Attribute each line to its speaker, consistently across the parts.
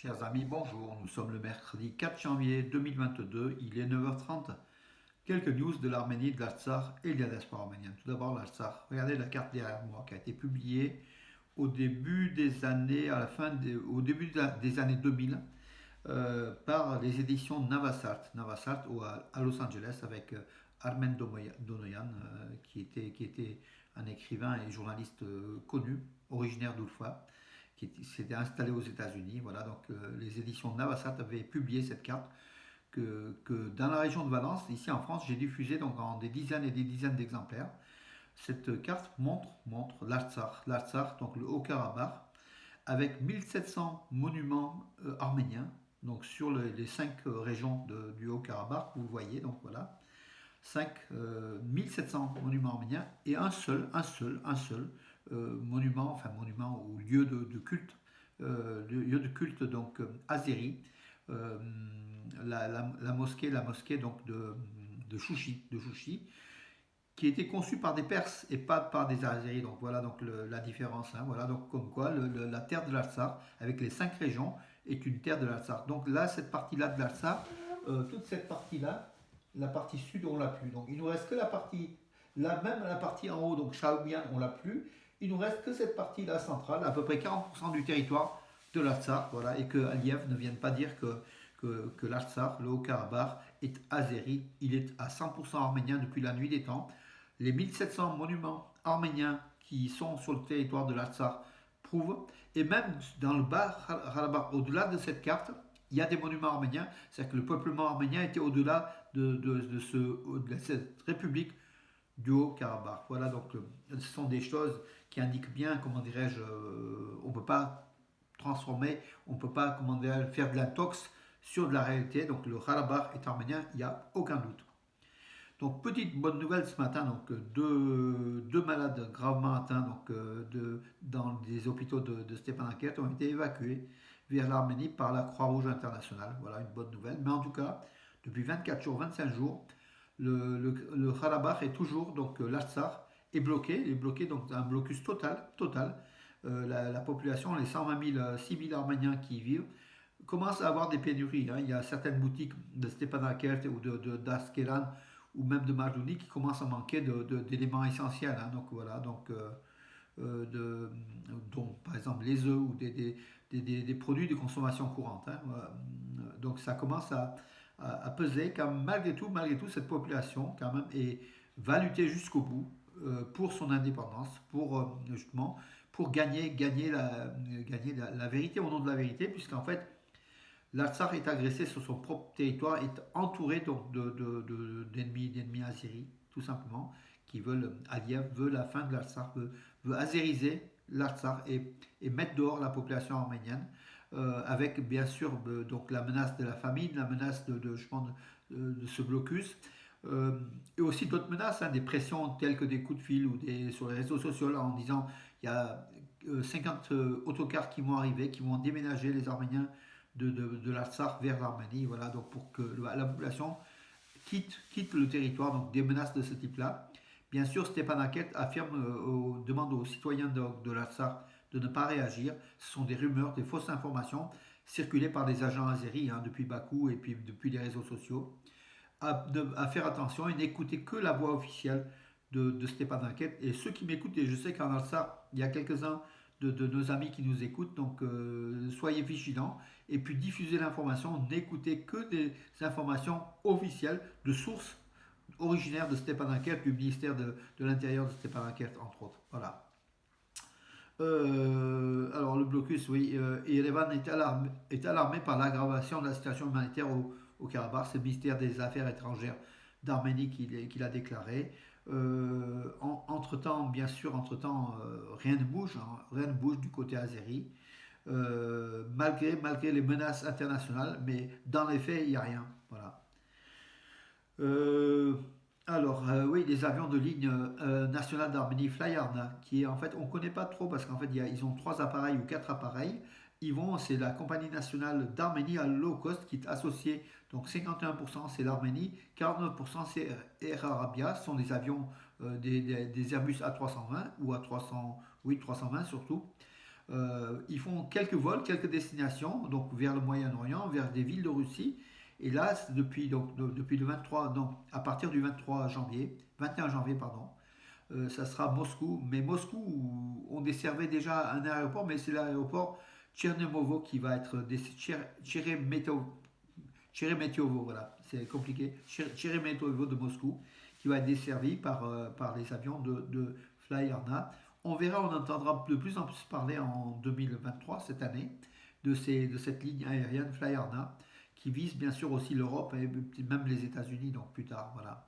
Speaker 1: Chers amis, bonjour. Nous sommes le mercredi 4 janvier 2022. Il est 9h30. Quelques news de l'Arménie, de l'Artsakh et de la diaspora arménienne. Tout d'abord, l'Artsakh. Regardez la carte derrière moi qui a été publiée au début des années, au début des années 2000 par les éditions Navasart. Navasart à Los Angeles avec Armen Donoyan qui était un écrivain et journaliste connu, originaire d'Ulfa qui s'était installé aux États-Unis. Voilà, donc les éditions Navasat avaient publié cette carte que dans la région de Valence, ici en France, j'ai diffusé donc en des dizaines et des dizaines d'exemplaires. Cette carte montre l'Artsakh, donc le Haut-Karabakh, avec 1700 monuments arméniens, donc sur les cinq régions du Haut-Karabakh, vous le voyez, donc voilà, 1700 monuments arméniens et un seul monument ou lieu de culte donc azéri, euh, la mosquée donc de Chouchi, qui a été conçue par des Perses et pas par des Azéris. Donc voilà donc la différence. Hein. Voilà donc comme quoi la terre de l'Artsakh avec les cinq régions est une terre de l'Artsakh. Donc là cette partie-là de l'Artsakh, toute cette partie-là, la partie sud on l'a plus. Donc il nous reste que la partie là, même la partie en haut, donc Shaoubian, on l'a plus. Il nous reste que cette partie-là centrale, à peu près 40% du territoire de l'Artsakh, voilà, et que Aliyev ne vienne pas dire que l'Artsakh, le Haut-Karabakh, est azéri. Il est à 100% arménien depuis la nuit des temps. Les 1700 monuments arméniens qui sont sur le territoire de l'Artsakh prouvent, et même dans le Bas-Karabakh, au-delà de cette carte, il y a des monuments arméniens, c'est-à-dire que le peuplement arménien était au-delà de cette république du Haut-Karabakh. Voilà, donc ce sont des choses qui indiquent bien, comment dirais-je, on ne peut pas transformer, on ne peut pas, comment dirais faire de l'intox sur de la réalité. Donc le Karabakh est arménien, il n'y a aucun doute. Donc petite bonne nouvelle ce matin, donc deux malades gravement atteints dans des hôpitaux de Stepanakert ont été évacués vers l'Arménie par la Croix-Rouge internationale. Voilà une bonne nouvelle. Mais en tout cas, depuis 24 jours, 25 jours, le Karabakh est toujours, donc l'Artsakh est bloqué, donc un blocus total. La population, les 120 000 civils arméniens qui y vivent, commencent à avoir des pénuries. Hein. Il y a certaines boutiques de Stepanakert ou d'Askelan ou même de Majdounie qui commencent à manquer d'éléments essentiels. Hein. Donc voilà, dont par exemple les œufs ou des produits de consommation courante. Hein. Donc ça commence à peser, quand même, malgré tout, cette population quand même va lutter jusqu'au bout pour son indépendance, justement pour gagner la vérité au nom de la vérité, puisqu'en fait l'Artsakh est agressé sur son propre territoire, est entouré donc d'ennemis azéris, tout simplement, Aliyev veut la fin de l'Artsakh, veut azériser l'Artsakh et mettre dehors la population arménienne, avec bien sûr donc la menace de la famine, la menace je pense, de ce blocus, et aussi d'autres menaces, hein, des pressions telles que des coups de fil sur les réseaux sociaux en disant il y a 50 autocars qui vont arriver, qui vont déménager les Arméniens de l'Artsakh vers l'Arménie, voilà, donc pour que la population quitte le territoire, donc des menaces de ce type-là. Bien sûr, Stepanakert demande aux citoyens de l'Artsakh de ne pas réagir. Ce sont des rumeurs, des fausses informations circulées par des agents azéris, hein, depuis Bakou et puis depuis les réseaux sociaux. À faire attention et n'écouter que la voix officielle de Stepanakert. Et ceux qui m'écoutent, et je sais qu'en Alsace, il y a quelques-uns de nos amis qui nous écoutent, donc soyez vigilants et puis diffusez l'information, n'écoutez que des informations officielles de sources originaires de Stepanakert, du ministère de l'Intérieur de Stepanakert, entre autres. Voilà. Alors le blocus, oui, Erevan est alarmé par l'aggravation de la situation humanitaire au Karabakh. C'est le ministère des Affaires étrangères d'Arménie qui l'a déclaré. Entre-temps, bien sûr, rien ne bouge, hein, rien ne bouge du côté azéri, malgré les menaces internationales, mais dans les faits, il n'y a rien. Voilà. Euh, oui, les avions de ligne nationale d'Arménie, Flyarna, qui est en fait, on ne connaît pas trop parce qu'en fait, ils ont trois appareils ou quatre appareils. C'est la compagnie nationale d'Arménie à low cost qui est associée, donc 51% c'est l'Arménie, 49% c'est Air Arabia, ce sont des avions, des Airbus A320 ou A300, oui 320 surtout, Ils font quelques vols, quelques destinations, donc vers le Moyen-Orient, vers des villes de Russie. Et là, depuis le 23, non, à partir du 23 janvier, 21 janvier, pardon, ça sera Moscou. Mais Moscou, on desservait déjà un aéroport, mais c'est l'aéroport Tchernomovo qui va être Sheremetyevo, voilà, c'est compliqué. Sheremetyevo de Moscou, qui va être desservi par les avions de Flyarna. On verra, on entendra de plus en plus parler en 2023, cette année, de cette ligne aérienne Flyarna, qui vise bien sûr aussi l'Europe et même les États-Unis, donc plus tard. Voilà.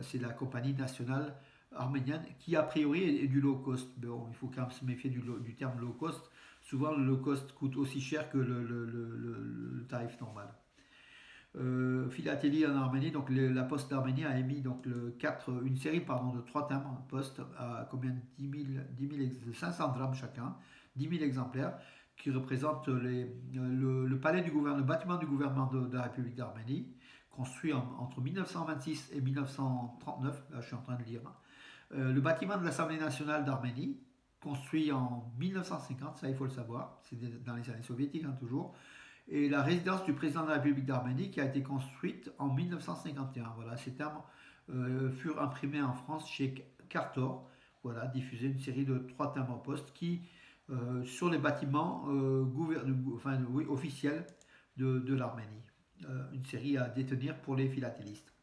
Speaker 1: C'est la compagnie nationale arménienne qui, a priori, est du low cost. Bon, il faut quand même se méfier du terme low cost. Souvent, le low cost coûte aussi cher que le tarif normal. Philatélie en Arménie, donc la Poste d'Arménie a émis donc une série pardon, de 3 timbres poste à combien 500 drachmes chacun, 10 000 exemplaires, qui représentent le palais du gouvernement, le bâtiment du gouvernement de la République d'Arménie, construit entre 1926 et 1939, là je suis en train de lire, le bâtiment de l'Assemblée nationale d'Arménie, construit en 1950, ça il faut le savoir, c'est dans les années soviétiques hein, toujours, et la résidence du président de la République d'Arménie qui a été construite en 1951. Voilà, ces termes furent imprimés en France chez Cartor. Voilà, diffusé une série de 3 timbres poste qui, sur les bâtiments officiels de l'Arménie. Une série à détenir pour les philatélistes.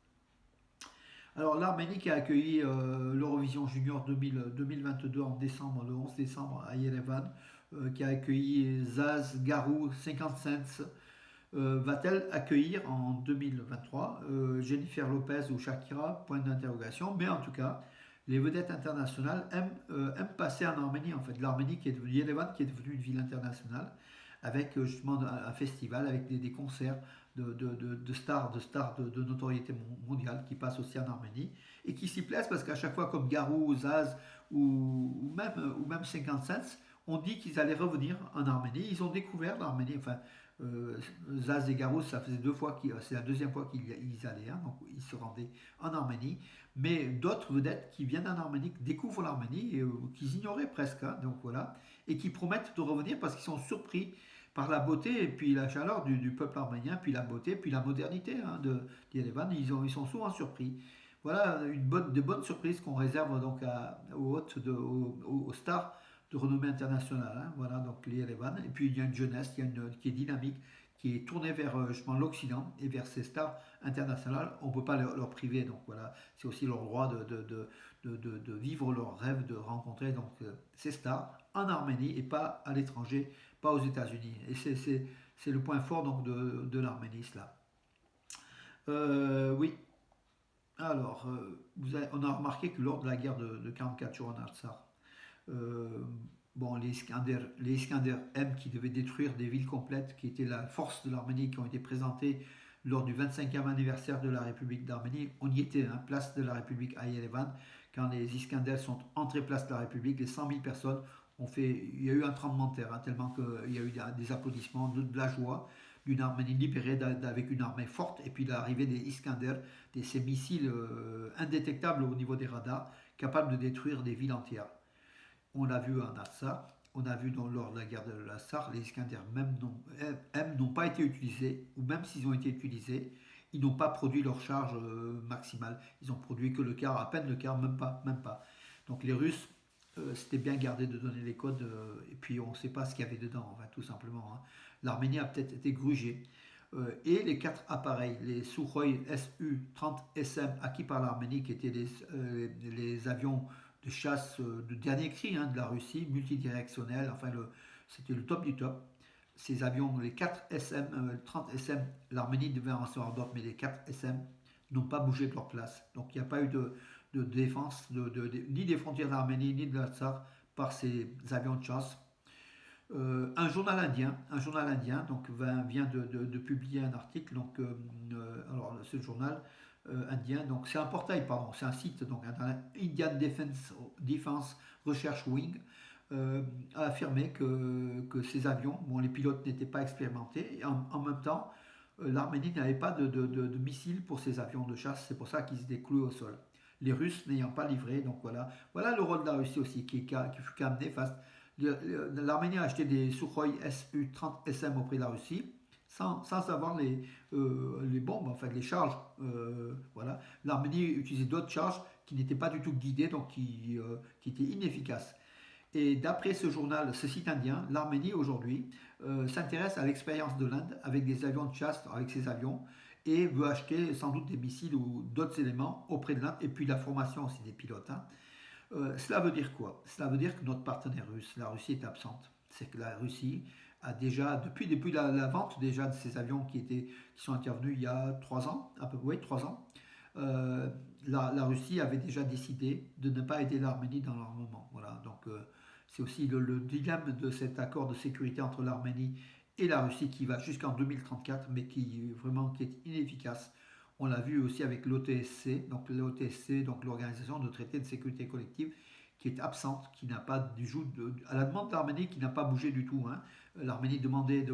Speaker 1: Alors l'Arménie qui a accueilli l'Eurovision Junior 2022 en décembre, le 11 décembre à Yerevan, qui a accueilli Zaz, Garou, 50 Cents, va-t-elle accueillir en 2023 Jennifer Lopez ou Shakira? Point d'interrogation. Mais en tout cas, les vedettes internationales aiment passer en Arménie. En fait, l'Arménie qui est devenue Yerevan, qui est devenue une ville internationale, avec justement un festival, avec des concerts de stars, de notoriété mondiale qui passent aussi en Arménie et qui s'y plaisent parce qu'à chaque fois, comme Garou, Zaz ou même 50 Cents, on dit qu'ils allaient revenir en Arménie. Ils ont découvert l'Arménie. Enfin, Zaz et Garou, ça faisait 2 fois, c'est la deuxième fois qu'ils allaient, hein, donc ils se rendaient en Arménie. Mais d'autres vedettes qui viennent en Arménie, qui découvrent l'Arménie, et qu'ils ignoraient presque, hein, donc voilà, et qui promettent de revenir parce qu'ils sont surpris par la beauté et puis la chaleur du peuple arménien, puis la beauté, puis la modernité hein, d'Yerevan. Ils sont souvent surpris. Voilà de bonnes surprises qu'on réserve donc aux hôtes, aux stars de renommée internationale. Hein, voilà, donc les Yerevan. Et puis il y a une jeunesse qui est dynamique, qui est tournée vers justement l'Occident et vers ces stars internationales. On ne peut pas leur priver. Donc voilà, c'est aussi leur droit de vivre leur rêve, de rencontrer donc, ces stars en Arménie et pas à l'étranger, pas aux États-Unis. Et c'est le point fort donc, de l'Arménie, cela. Oui, alors, on a remarqué que lors de la guerre de 44 jours en Artsakh, euh, bon, les Iskander M qui devaient détruire des villes complètes, qui étaient la force de l'Arménie, qui ont été présentées lors du 25e anniversaire de la République d'Arménie. On y était, hein, place de la République à Yerevan, quand les Iskanders sont entrés place de la République, les 100 000 personnes il y a eu un tremblement de terre, hein, tellement qu'il y a eu des applaudissements, de la joie d'une Arménie libérée avec une armée forte, et puis l'arrivée des Iskander, ces missiles indétectables au niveau des radars, capables de détruire des villes entières. On l'a vu en Artsakh, on a vu lors de la guerre de l'Artsakh, les Iskander même n'ont pas été utilisés, ou même s'ils ont été utilisés, ils n'ont pas produit leur charge maximale. Ils ont produit que le quart, à peine le quart, même pas, même pas. Donc les Russes c'était bien gardé de donner les codes, et puis on ne sait pas ce qu'il y avait dedans, enfin, tout simplement. Hein. L'Arménie a peut-être été grugée. Et les 4 appareils, les Sukhoi Su-30SM acquis par l'Arménie, qui étaient les avions de chasse de dernier cri hein, de la Russie, multidirectionnels, enfin c'était le top du top. Ces avions, les 4 SM, 30 SM, l'Arménie devait en recevoir d'autres, mais les 4 SM n'ont pas bougé de leur place. Donc il n'y a pas eu de défense ni des frontières d'Arménie ni de l'Artsakh par ces avions de chasse. Un journal indien donc, vient de publier un article. Donc, alors, ce journal indien, donc c'est un portail, pardon, c'est un site donc internet, Indian Defense Research Wing, a affirmé que ces avions, bon, les pilotes n'étaient pas expérimentés, et en même temps, l'Arménie n'avait pas de missiles pour ces avions de chasse, c'est pour ça qu'ils étaient cloués au sol. Les Russes n'ayant pas livré, donc voilà le rôle de la Russie aussi, qui fut quand même néfaste L'Arménie a acheté des Sukhoi Su-30 SM auprès de la Russie, sans avoir les bombes, en fait, les charges. Voilà. L'Arménie utilisait d'autres charges qui n'étaient pas du tout guidées, donc qui étaient inefficaces. Et d'après ce journal, ce site indien, l'Arménie aujourd'hui s'intéresse à l'expérience de l'Inde avec des avions de chasse, avec ses avions, et veut acheter sans doute des missiles ou d'autres éléments auprès de l'Inde, et puis la formation aussi des pilotes, hein. Cela veut dire quoi? Cela veut dire que notre partenaire russe, la Russie est absente. C'est que la Russie a déjà, depuis la vente déjà de ces avions qui sont intervenus il y a 3 ans, à peu près, oui, 3 ans, euh, la Russie avait déjà décidé de ne pas aider l'Arménie dans l'armement. Voilà, donc c'est aussi le dilemme de cet accord de sécurité entre l'Arménie et la Russie qui va jusqu'en 2034, mais qui est inefficace. On l'a vu aussi avec l'OTSC, donc l'Organisation de traité de sécurité collective, qui est absente, qui n'a pas du tout, à la demande de l'Arménie, qui n'a pas bougé du tout, hein. L'Arménie demandait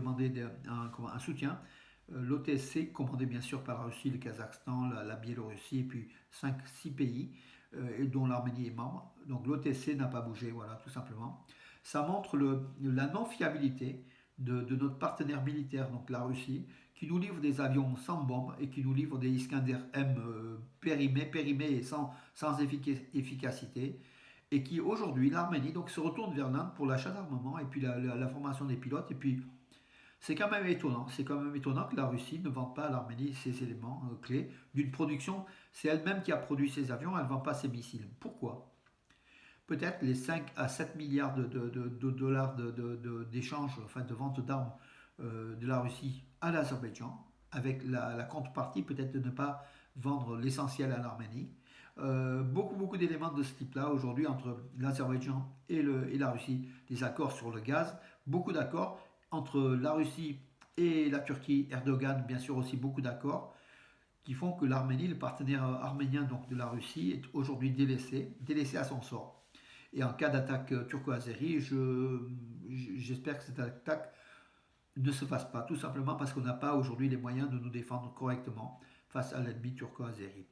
Speaker 1: un soutien. L'OTSC, commandé bien sûr par la Russie, le Kazakhstan, la Biélorussie, et puis 5-6 pays, et dont l'Arménie est membre. Donc l'OTSC n'a pas bougé, voilà, tout simplement. Ça montre la non-fiabilité de notre partenaire militaire, donc la Russie, qui nous livre des avions sans bombe et qui nous livre des Iskander M périmés et sans efficacité, et qui aujourd'hui, l'Arménie, donc se retourne vers l'Inde pour l'achat d'armement et puis la formation des pilotes, et puis c'est quand même étonnant. C'est quand même étonnant que la Russie ne vende pas à l'Arménie ces éléments clés d'une production. C'est elle-même qui a produit ces avions, elle ne vend pas ses missiles. Pourquoi? Peut-être les 5 à 7 milliards de dollars d'échange, enfin de vente d'armes de la Russie à l'Azerbaïdjan, avec la contrepartie peut-être de ne pas vendre l'essentiel à l'Arménie. Beaucoup d'éléments de ce type-là aujourd'hui entre l'Azerbaïdjan et la Russie, des accords sur le gaz, beaucoup d'accords entre la Russie et la Turquie, Erdogan, bien sûr aussi beaucoup d'accords qui font que l'Arménie, le partenaire arménien donc de la Russie, est aujourd'hui délaissé à son sort. Et en cas d'attaque turco-azérie, j'espère que cette attaque ne se fasse pas, tout simplement parce qu'on n'a pas aujourd'hui les moyens de nous défendre correctement face à l'ennemi turco-azéri.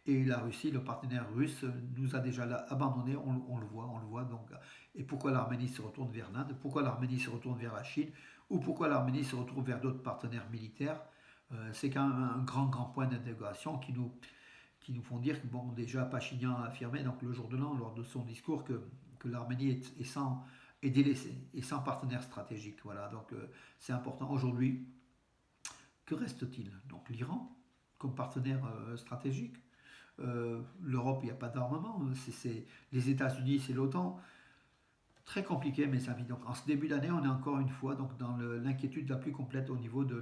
Speaker 1: Et la Russie, le partenaire russe, nous a déjà abandonnés, on le voit. Donc, et pourquoi l'Arménie se retourne vers l'Inde? Pourquoi l'Arménie se retourne vers la Chine? Ou pourquoi l'Arménie se retourne vers d'autres partenaires militaires? C'est quand même un grand point d'intégration qui nous font dire que, bon, déjà, Pachinian a affirmé, donc le jour de l'an, lors de son discours, que l'Arménie est délaissée et sans partenaire stratégique. Voilà, donc c'est important. Aujourd'hui, que reste-t-il? Donc l'Iran comme partenaire stratégique. L'Europe, il n'y a pas d'armement. Les États-Unis, c'est l'OTAN. Très compliqué, mes amis. Donc, en ce début d'année, on est encore une fois donc, dans l'inquiétude la plus complète au niveau de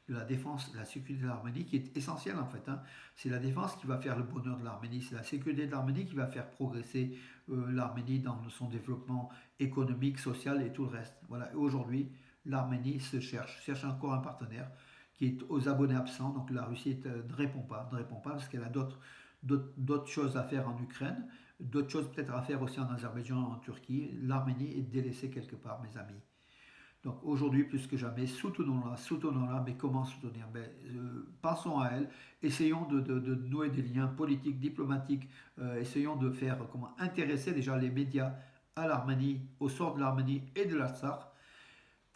Speaker 1: la défense, de la sécurité de l'Arménie, qui est essentielle en fait, hein. C'est la défense qui va faire le bonheur de l'Arménie, c'est la sécurité de l'Arménie qui va faire progresser l'Arménie dans son développement économique, social et tout le reste. Voilà. Et aujourd'hui, l'Arménie cherche encore un partenaire qui est aux abonnés absents. Donc, la Russie ne répond pas parce qu'elle a d'autres choses à faire en Ukraine, d'autres choses peut-être à faire aussi en Azerbaïdjan, en Turquie. L'Arménie est délaissée quelque part, mes amis. Donc aujourd'hui, plus que jamais, soutenons-la, mais comment soutenir? Pensons à elle, essayons de nouer des liens politiques, diplomatiques, essayons de faire comment intéresser déjà les médias à l'Arménie, au sort de l'Arménie et de l'Artsakh,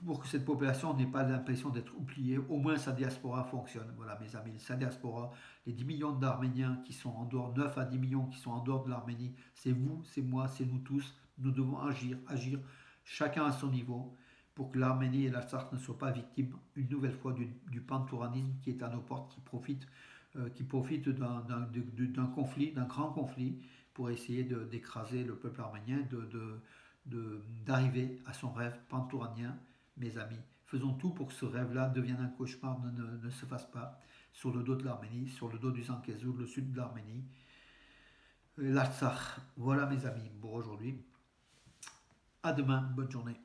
Speaker 1: pour que cette population n'ait pas l'impression d'être oubliée, au moins sa diaspora fonctionne. Voilà, mes amis, sa diaspora, les 10 millions d'Arméniens qui sont en dehors, 9 à 10 millions qui sont en dehors de l'Arménie, c'est vous, c'est moi, c'est nous tous. Nous devons agir chacun à son niveau, pour que l'Arménie et l'Artsakh ne soient pas victimes une nouvelle fois du pantouраnisme qui est à nos portes, qui profite d'un conflit, d'un grand conflit, pour essayer d'écraser le peuple arménien, d'arriver à son rêve pantouranien. Mes amis, faisons tout pour que ce rêve-là devienne un cauchemar, ne se fasse pas sur le dos de l'Arménie, sur le dos du Zankezur, le sud de l'Arménie, l'Artsakh. Voilà mes amis pour aujourd'hui. À demain, bonne journée.